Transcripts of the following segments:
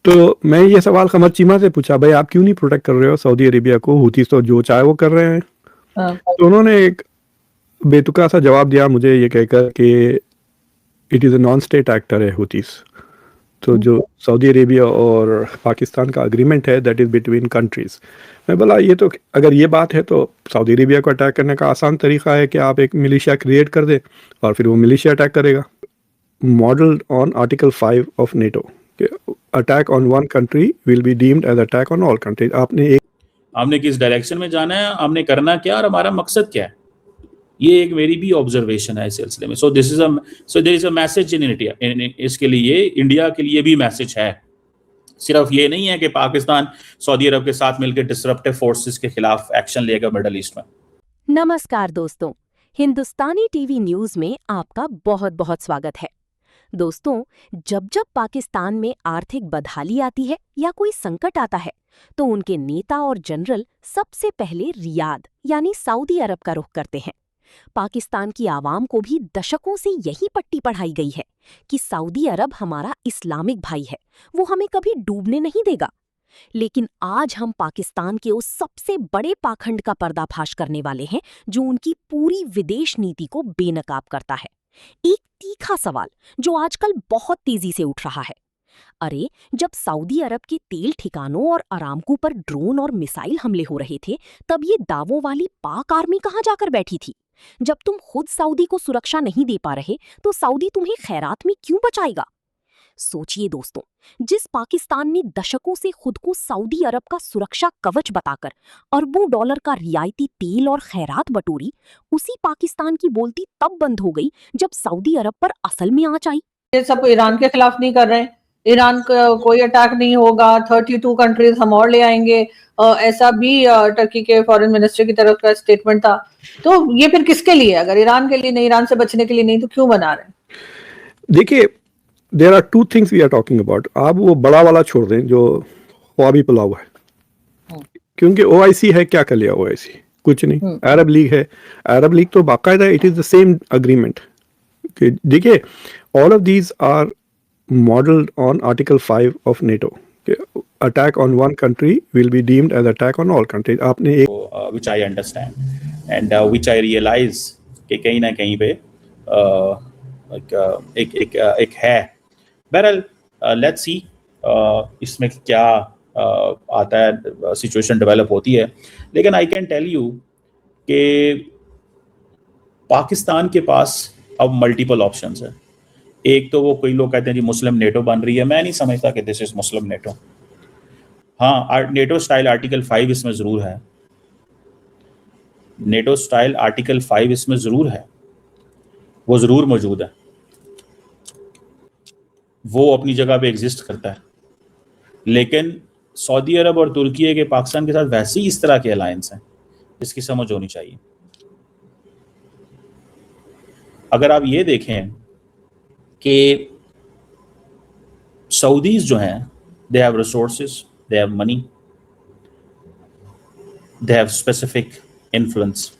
तो मैं ये सवाल कमर चीमा से पूछा, भाई आप क्यों नहीं प्रोटेक्ट कर रहे हो सऊदी अरेबिया को? हुतीस तो जो चाहे वो कर रहे हैं। तो उन्होंने एक बेतुका सा जवाब दिया मुझे ये कहकर कि it is a non state actor है हुतीस। तो जो सऊदी अरेबिया और पाकिस्तान का अग्रीमेंट है दैट इज़ बिटवीन कंट्रीज़। मैं बोला ये तो अगर ये बात है तो सऊदी अरेबिया को अटैक करने का आसान तरीका है कि आप एक मिलिशिया क्रिएट कर दें और फिर वो मिलिशिया अटैक करेगा। Modelled on article 5 of NATO, attack on one country will be deemed as attack on all countries. हमने किस डायरेक्शन में जाना है, हमने करना क्या और हमारा मकसद क्या है, ये एक मेरी भी ऑब्जर्वेशन है इस सिलसिले में। So there is a message in India, इसके लिए इंडिया के लिए भी मैसेज है। सिर्फ ये नहीं है कि पाकिस्तान सऊदी अरब के साथ मिलकर डिसरप्टिव फोर्सेस के खिलाफ एक्शन लेगा मिडल ईस्ट में। नमस्कार दोस्तों, हिंदुस्तानी टीवी न्यूज में आपका बहुत बहुत स्वागत है। दोस्तों, जब जब पाकिस्तान में आर्थिक बदहाली आती है या कोई संकट आता है तो उनके नेता और जनरल सबसे पहले रियाद यानी सऊदी अरब का रुख करते हैं। पाकिस्तान की आवाम को भी दशकों से यही पट्टी पढ़ाई गई है कि सऊदी अरब हमारा इस्लामिक भाई है, वो हमें कभी डूबने नहीं देगा। लेकिन आज हम पाकिस्तान के उस सबसे बड़े पाखंड का पर्दाफाश करने वाले हैं जो उनकी पूरी विदेश नीति को बेनकाब करता है। एक तीखा सवाल जो आजकल बहुत तेजी से उठ रहा है, अरे जब सऊदी अरब के तेल ठिकानों और अरामको पर ड्रोन और मिसाइल हमले हो रहे थे तब ये दावों वाली पाक आर्मी कहाँ जाकर बैठी थी? जब तुम खुद सऊदी को सुरक्षा नहीं दे पा रहे तो सऊदी तुम्हें खैरात में क्यों बचाएगा? सोचिए दोस्तों, जिस पाकिस्तान ने दशकों से खुद को सऊदी अरब का सुरक्षा कवच बताकर अरबों डॉलर का रियायती तेल और खैरात बटोरी, उसी पाकिस्तान की बोलती तब बंद हो गई जब सऊदी अरब पर असल में आंच आई। ये सब ईरान के खिलाफ नहीं कर रहे हैं, ईरान का कोई अटैक नहीं होगा, 32 कंट्रीज हम और ले आएंगे, ऐसा भी टर्की के फॉरेन मिनिस्टर की तरफ का स्टेटमेंट था। तो ये फिर किसके लिए? अगर ईरान के लिए नहीं, ईरान से बचने के लिए नहीं, तो क्यों बना रहे हैं? देखिए, there are two things we are talking about. आप वो बड़ा वाला छोड़ दें जो ख्वाबी पुलाव है, क्योंकि ओआईसी है, क्या कर लिया ओआईसी? कुछ नहीं। अरब लीग है, अरब लीग तो बाकायदा it is the same agreement. देखिए, all of these are modeled on Article 5 of NATO. Attack on one country will be deemed as attack on all countries. आपने एक which I understand and which I realize कि कहीं ना कहीं पे एक है। बहरहाल let's see इसमें क्या आता है, सिचुएशन डेवलप होती है। लेकिन I can tell you कि पाकिस्तान के पास अब मल्टीपल ऑप्शंस है। एक तो वो कोई लोग कहते हैं जी मुस्लिम नेटो बन रही है, मैं नहीं समझता कि दिस इज मुस्लिम नेटो। हाँ, नेटो स्टाइल आर्टिकल 5 इसमें जरूर है, नेटो स्टाइल आर्टिकल 5 इसमें जरूर है, वो जरूर मौजूद है, वो अपनी जगह पे एग्जिस्ट करता है। लेकिन सऊदी अरब और तुर्की के पाकिस्तान के साथ वैसे ही इस तरह के अलायंस हैं जिसकी समझ होनी चाहिए। अगर आप ये देखें कि सऊदीज जो हैं, they have resources, they have money, they have specific influence.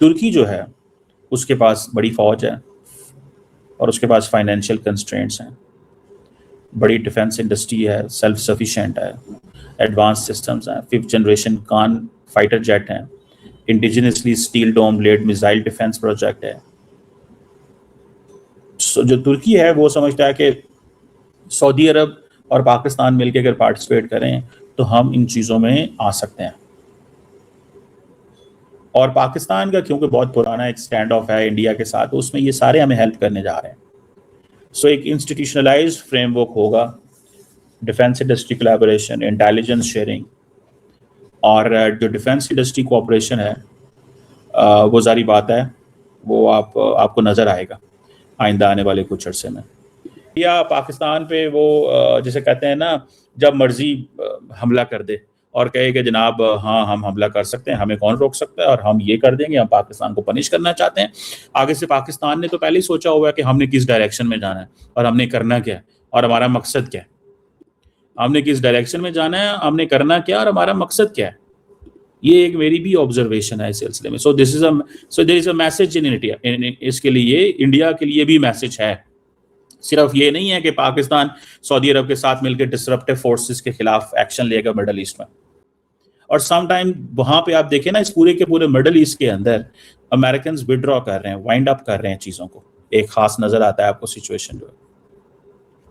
तुर्की जो है उसके पास बड़ी फौज है और उसके पास फाइनेंशियल कंस्ट्रेंट्स हैं, बड़ी डिफेंस इंडस्ट्री है, सेल्फ सफिशिएंट है, एडवांस सिस्टम्स हैं, 5th जनरेशन कान फाइटर जेट हैं, इंडिजिनसली स्टील डोम ब्लेड मिसाइल डिफेंस प्रोजेक्ट है। जो तुर्की है वो समझता है कि सऊदी अरब और पाकिस्तान मिलकर अगर पार्टिसिपेट करें तो हम इन चीज़ों में आ सकते हैं। और पाकिस्तान का क्योंकि बहुत पुराना एक स्टैंड ऑफ है इंडिया के साथ, तो उसमें ये सारे हमें हेल्प करने जा रहे हैं। सो एक इंस्टीट्यूशनलाइज्ड फ्रेमवर्क होगा, defence industry collaboration, intelligence sharing, और जो डिफेंस इंडस्ट्री कोऑपरेशन है वो जारी बात है वो आपको नज़र आएगा आइंदा आने वाले कुछ अरसे में। या पाकिस्तान पे वो जैसे कहते हैं ना, जब मर्जी हमला कर दे और कहे कि जनाब हाँ हम हमला कर सकते हैं, हमें कौन रोक सकता है और हम ये कर देंगे, हम पाकिस्तान को पनिश करना चाहते हैं। आगे से पाकिस्तान ने तो पहले ही सोचा हुआ है कि हमने किस डायरेक्शन में जाना है और हमने करना क्या है और हमारा मकसद क्या है। हमने किस डायरेक्शन में जाना है, हमने करना क्या और हमारा मकसद क्या है, ये एक मेरी भी ऑब्जर्वेशन है इस सिलसिले में। So there is a message in India, इसके लिए इंडिया के लिए भी मैसेज है। सिर्फ ये नहीं है कि पाकिस्तान सऊदी अरब के साथ मिलकर डिसरप्टिव फोर्सेस के खिलाफ एक्शन लेगा मिडल ईस्ट में, और सम टाइम वहां पे आप देखें ना, इस पूरे के पूरे मिडल ईस्ट के अंदर अमेरिकन विड्रॉ कर रहे हैं, वाइंड अप कर रहे हैं चीजों को। एक खास नजर आता है आपको सिचुएशन जो है,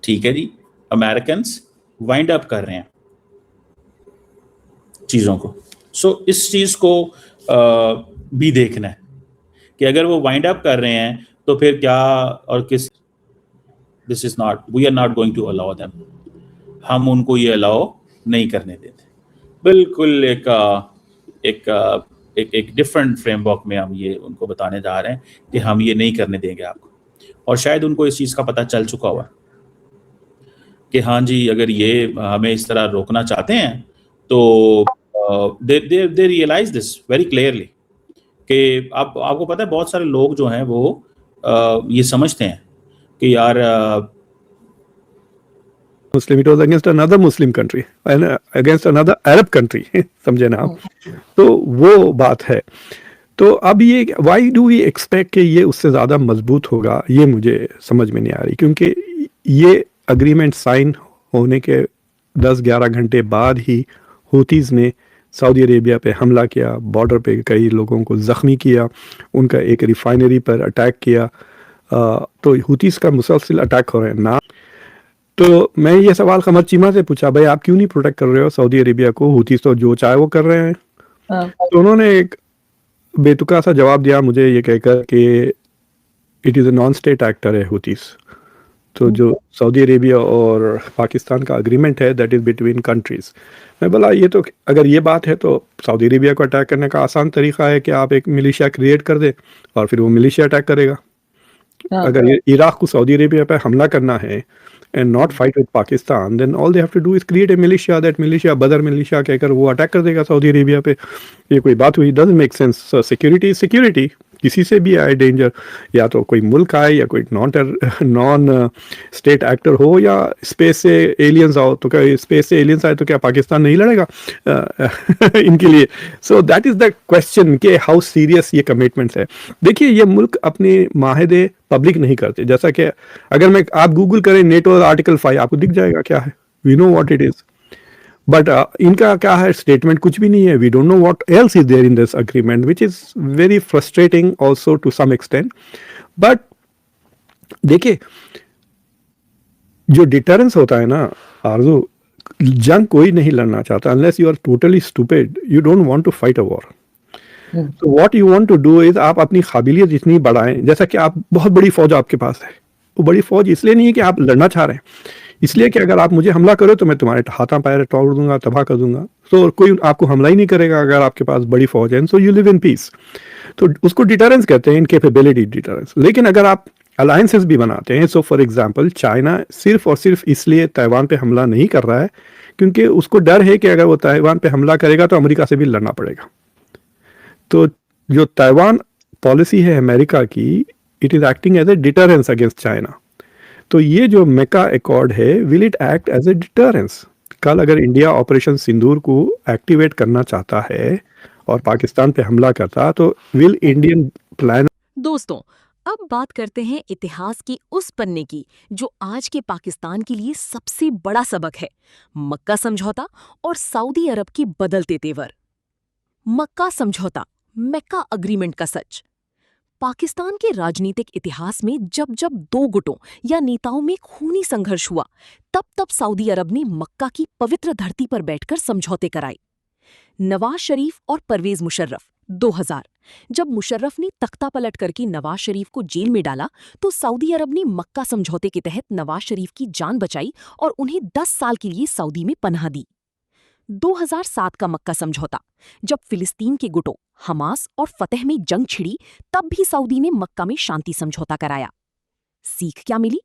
ठीक है जी, अमेरिकन वाइंड अप कर रहे हैं चीजों को। सो इस चीज को भी देखना है कि अगर वो वाइंड अप कर रहे हैं तो फिर क्या और किस, this is not, we are not going to allow them, हम उनको ये अलाउ नहीं करने देते। बिल्कुल एक डिफरेंट फ्रेमवर्क में हम ये उनको बताने जा रहे हैं कि हम ये नहीं करने देंगे आपको, और शायद उनको इस चीज का पता चल चुका हुआ कि हाँ जी, अगर ये हमें इस तरह रोकना चाहते हैं तो दे रियलाइज दिस वेरी क्लियरली कि आपको पता है बहुत सारे लोग जो हैं वो ये समझते हैं कि यार Muslim, it was against another Muslim country and against another Arab country, समझे ना आप, तो वो बात है। तो अब ये व्हाई डू वी एक्सपेक्ट कि ये उससे ज़्यादा मजबूत होगा, ये मुझे समझ में नहीं आ रही, क्योंकि ये अग्रीमेंट साइन होने के 10-11 घंटे बाद ही हूतीज़ ने सऊदी अरेबिया पे हमला किया, बॉर्डर पे कई लोगों को ज़ख्मी किया, उनका एक रिफाइनरी पर अटैक किया। तो हूतीज़ का मुसलसल अटैक हो रहे हैं ना। तो मैं ये सवाल कमर चीमा से पूछा, भाई आप क्यों नहीं प्रोटेक्ट कर रहे हो सऊदी अरेबिया को, हूतीज़ तो जो चाहे वो कर रहे हैं। तो उन्होंने एक बेतुका सा जवाब दिया मुझे ये कहकर कि it is a non state actor है हूतीज़, तो जो सऊदी अरेबिया और पाकिस्तान का अग्रीमेंट है दैट इज़ बिटवीन कंट्रीज़। मैं बोला ये तो अगर ये बात है तो सऊदी अरेबिया को अटैक करने का आसान तरीका है कि आप एक मिलिशिया क्रिएट कर दे और फिर वो मिलिशिया अटैक करेगा। अगर इराक को सऊदी अरेबिया पे हमला करना है and not fight with Pakistan, then all they have to do is create a militia, that militia Badr militia कहकर वो अटैक कर देगा सऊदी अरेबिया पे। ये कोई बात हुई? doesn't make sense। so security is security, किसी से भी आए डेंजर, या तो कोई मुल्क आए या कोई नॉन स्टेट एक्टर हो या स्पेस से एलियंस आओ, तो क्या स्पेस से एलियंस आए तो क्या पाकिस्तान नहीं लड़ेगा इनके लिए? So that is the question कि हाउ सीरियस ये कमिटमेंट्स है। देखिए ये मुल्क अपने माहदे पब्लिक नहीं करते, जैसा कि अगर आप गूगल करें नेटो आर्टिकल 5 आपको दिख जाएगा क्या है, we know what it is, but इनका क्या है, स्टेटमेंट कुछ भी नहीं है। We don't know what else is there in this agreement, which is very frustrating also to some extent. But देखिए जो डिटरेंस होता है ना आरजू, जंग कोई नहीं लड़ना चाहता unless you are totally stupid, you don't want to fight a war. तो what you want to do is आप अपनी काबिलियत जितनी बढ़ाएं, जैसा कि आप बहुत बड़ी फौज आपके पास है, वो बड़ी फौज इसलिए नहीं है कि आप लड़ना चाह रहे हैं, इसलिए कि अगर आप मुझे हमला करो तो मैं तुम्हारे हाथा पैर तोड़ दूंगा, तबाह कर दूंगा। तो कोई आपको हमला ही नहीं करेगा अगर आपके पास बड़ी फौज है, so you live in peace. तो उसको डिटरेंस कहते हैं, इनकेपेबिलिटी डिटरेंस। लेकिन अगर आप अलायंसेस भी बनाते हैं, सो फॉर एग्जांपल चाइना सिर्फ और सिर्फ इसलिए ताइवान पे हमला नहीं कर रहा है क्योंकि उसको डर है कि अगर वो ताइवान पे हमला करेगा तो अमेरिका से भी लड़ना पड़ेगा। तो जो ताइवान पॉलिसी है अमेरिका की, it is acting as a deterrence against China. तो ये जो मेका अकॉर्ड है, will it act as a deterrence? कल अगर इंडिया ऑपरेशन सिंदूर को एक्टिवेट करना चाहता है और पाकिस्तान पे हमला करता, तो विल इंडियन प्लान। दोस्तों अब बात करते हैं इतिहास के उस पन्ने की जो आज के पाकिस्तान के लिए सबसे बड़ा सबक है, मक्का समझौता और सऊदी अरब के बदलते तेवर। मक्का समझौता, मेक्का अग्रीमेंट का सच। पाकिस्तान के राजनीतिक इतिहास में जब जब दो गुटों या नेताओं में खूनी संघर्ष हुआ, तब तब सऊदी अरब ने मक्का की पवित्र धरती पर बैठकर समझौते कराए। नवाज शरीफ और परवेज मुशर्रफ 2000, जब मुशर्रफ ने तख्ता पलट करके नवाज शरीफ को जेल में डाला तो सऊदी अरब ने मक्का समझौते के तहत नवाज शरीफ की जान बचाई और उन्हें 10 साल के लिए सऊदी में पनाह दी। 2007 का मक्का समझौता, जब फिलिस्तीन के गुटों हमास और फतह में जंग छिड़ी, तब भी सऊदी ने मक्का में शांति समझौता कराया। सीख क्या मिली?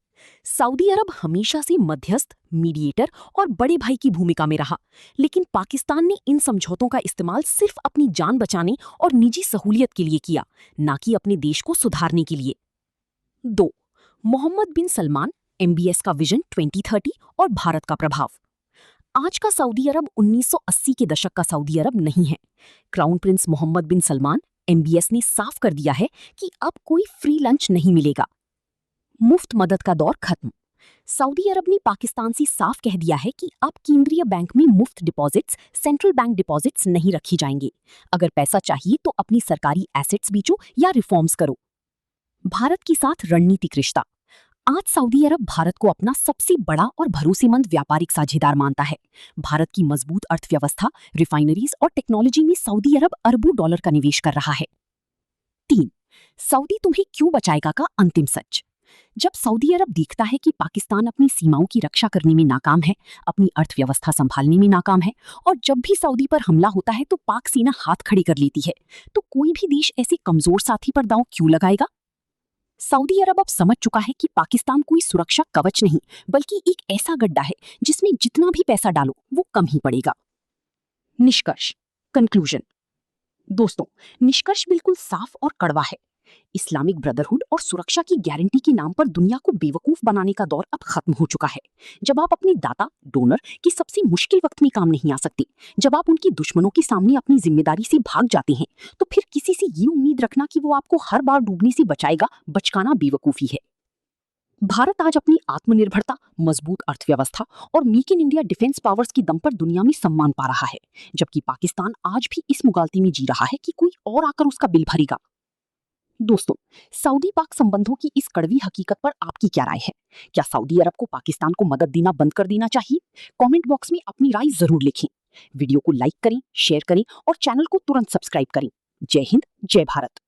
सऊदी अरब हमेशा से मध्यस्थ, मीडिएटर और बड़े भाई की भूमिका में रहा, लेकिन पाकिस्तान ने इन समझौतों का इस्तेमाल सिर्फ अपनी जान बचाने और निजी सहूलियत के लिए किया, ना कि अपने देश को सुधारने के लिए। 2. मोहम्मद बिन सलमान, MBS का विजन 2030 और भारत का प्रभाव। आज का सऊदी अरब 1980 के दशक का सऊदी अरब नहीं है। क्राउन प्रिंस मोहम्मद बिन सलमान, MBS ने साफ कर दिया है कि अब कोई फ्री लंच नहीं मिलेगा। मुफ्त मदद का दौर खत्म, सऊदी अरब ने पाकिस्तान से साफ कह दिया है कि अब केंद्रीय बैंक में मुफ्त डिपॉजिट्स, सेंट्रल बैंक डिपॉजिट्स नहीं रखी जाएंगे। अगर पैसा चाहिए तो अपनी सरकारी एसेट्स बेचो या रिफॉर्म्स करो। भारत के साथ रणनीतिक रिश्ता। आज सऊदी अरब भारत को अपना सबसे बड़ा और भरोसेमंद व्यापारिक साझेदार मानता है। भारत की मजबूत अर्थव्यवस्था, रिफाइनरीज और टेक्नोलॉजी में सऊदी अरब अरबों डॉलर का निवेश कर रहा है। 3. सऊदी तुम्हें क्यों बचाएगा का अंतिम सच। जब सऊदी अरब देखता है कि पाकिस्तान अपनी सीमाओं की रक्षा करने में नाकाम है, अपनी अर्थव्यवस्था संभालने में नाकाम है और जब भी सऊदी पर हमला होता है तो पाक सेना हाथ खड़े कर लेती है, तो कोई भी देश ऐसे कमजोर साथी पर दांव क्यों लगाएगा? सऊदी अरब अब समझ चुका है कि पाकिस्तान कोई सुरक्षा कवच नहीं, बल्कि एक ऐसा गड्ढा है जिसमें जितना भी पैसा डालो वो कम ही पड़ेगा। निष्कर्ष, कंक्लूजन। दोस्तों, निष्कर्ष बिल्कुल साफ और कड़वा है। इस्लामिक ब्रदरहुड और सुरक्षा की गारंटी के नाम पर दुनिया को बेवकूफ बनाने का दौर अब खत्म हो चुका है। जब आप अपने दाता, डोनर की सबसे मुश्किल वक्त में काम नहीं आ सकते, जब आप उनके दुश्मनों के सामने अपनी जिम्मेदारी से भाग जाते हैं, तो फिर किसी से ये उम्मीद रखना कि वो आपको हर बार डूबने से बचाएगा, बचकाना बेवकूफी है। भारत आज अपनी आत्मनिर्भरता, मजबूत अर्थव्यवस्था और make in India defence powers की दम पर दुनिया में सम्मान पा रहा है, जबकि पाकिस्तान आज भी इस मुगालते में जी रहा है कि कोई और आकर उसका बिल भरेगा। दोस्तों, सऊदी पाक संबंधों की इस कड़वी हकीकत पर आपकी क्या राय है? क्या सऊदी अरब को पाकिस्तान को मदद देना बंद कर देना चाहिए? कमेंट बॉक्स में अपनी राय जरूर लिखें। वीडियो को लाइक करें, शेयर करें और चैनल को तुरंत सब्सक्राइब करें। जय हिंद, जय भारत।